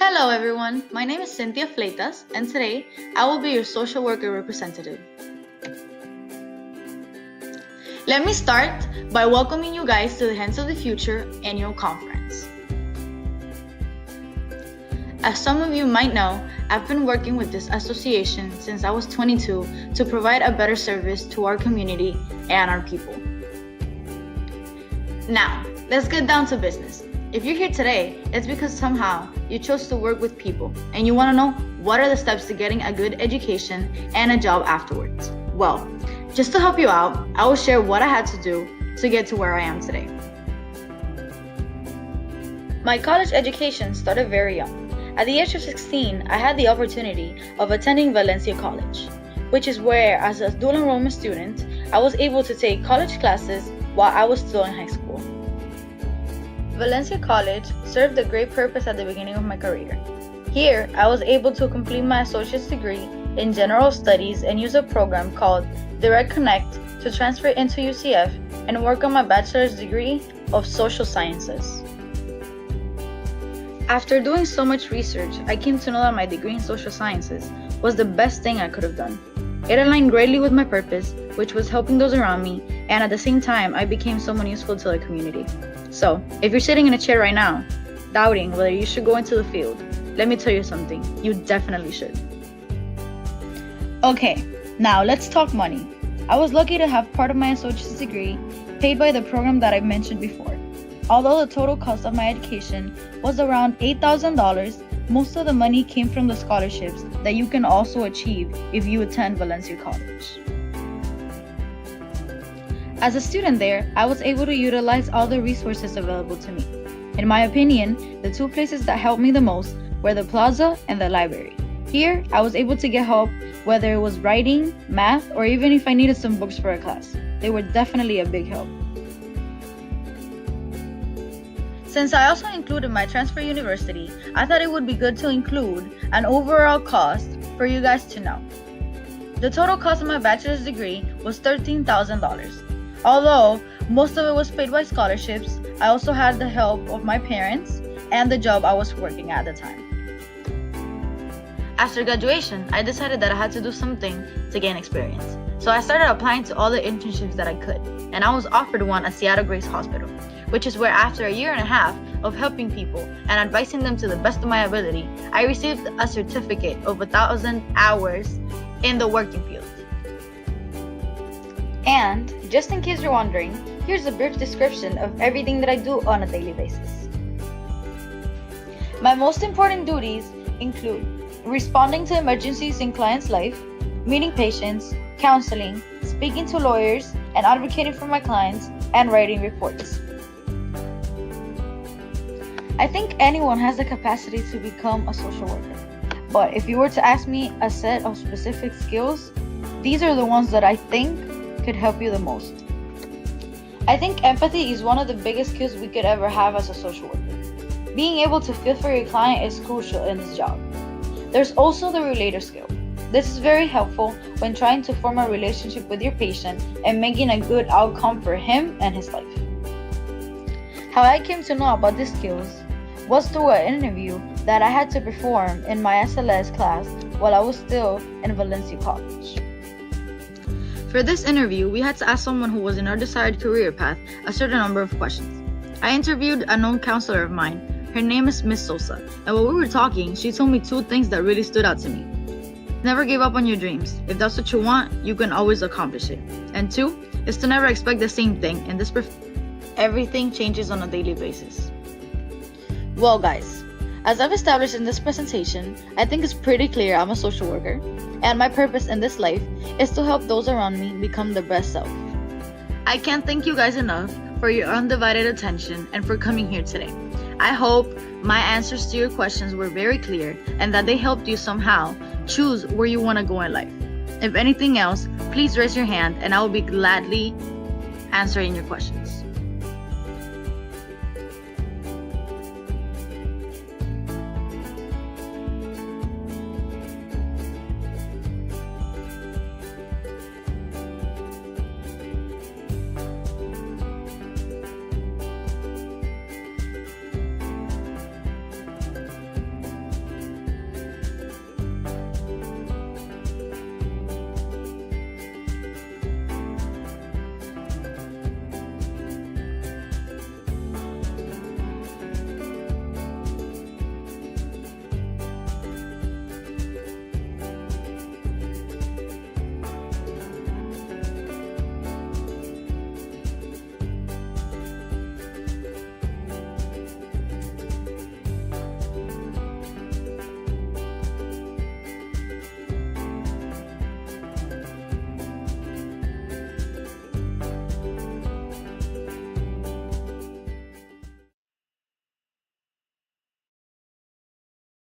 Hello everyone, my name is Cynthia Fleitas and today I will be your social worker representative. Let me start by welcoming you guys to the Hands of the Future annual conference. As some of you might know, I've been working with this association since I was 22 to provide a better service to our community and our people. Now, let's get down to business. If you're here today, it's because somehow you chose to work with people and you want to know what are the steps to getting a good education and a job afterwards. Well, just to help you out, I will share what I had to do to get to where I am today. My college education started very young. At the age of 16, I had the opportunity of attending Valencia College, which is where, as a dual enrollment student, I was able to take college classes while I was still in high school. Valencia College served a great purpose at the beginning of my career. Here, I was able to complete my associate's degree in general studies and use a program called Direct Connect to transfer into UCF and work on my bachelor's degree of social sciences. After doing so much research, I came to know that my degree in social sciences was the best thing I could have done. It aligned greatly with my purpose, which was helping those around me, and at the same time, I became someone useful to the community. So, if you're sitting in a chair right now, doubting whether you should go into the field, let me tell you something, you definitely should. Okay, now let's talk money. I was lucky to have part of my associate's degree paid by the program that I mentioned before. Although the total cost of my education was around $8,000, most of the money came from the scholarships that you can also achieve if you attend Valencia College. As a student there, I was able to utilize all the resources available to me. In my opinion, the two places that helped me the most were the plaza and the library. Here, I was able to get help whether it was writing, math, or even if I needed some books for a class. They were definitely a big help. Since I also included my transfer university, I thought it would be good to include an overall cost for you guys to know. The total cost of my bachelor's degree was $13,000. Although most of it was paid by scholarships, I also had the help of my parents and the job I was working at the time. After graduation, I decided that I had to do something to gain experience. So I started applying to all the internships that I could, and I was offered one at Seattle Grace Hospital, which is where after a year and a half of helping people and advising them to the best of my ability, I received a certificate of 1,000 hours in the working field. And, just in case you're wondering, here's a brief description of everything that I do on a daily basis. My most important duties include responding to emergencies in clients' life, meeting patients, counseling, speaking to lawyers, and advocating for my clients, and writing reports. I think anyone has the capacity to become a social worker. But if you were to ask me a set of specific skills, these are the ones that I think could help you the most. I think empathy is one of the biggest skills we could ever have as a social worker. Being able to feel for your client is crucial in this job. There's also the relator skill. This is very helpful when trying to form a relationship with your patient and making a good outcome for him and his life. How I came to know about these skills was through an interview that I had to perform in my SLS class while I was still in Valencia College. For this interview, we had to ask someone who was in our desired career path a certain number of questions. I interviewed a known counselor of mine. Her name is Miss Sosa, and while we were talking, she told me two things that really stood out to me. Never give up on your dreams. If that's what you want, you can always accomplish it. And two is to never expect the same thing, and everything changes on a daily basis. Well guys, as I've established in this presentation, I think it's pretty clear I'm a social worker, and my purpose in this life is to help those around me become their best self. I can't thank you guys enough for your undivided attention and for coming here today. I hope my answers to your questions were very clear and that they helped you somehow choose where you want to go in life. If anything else, please raise your hand and I will be gladly answering your questions.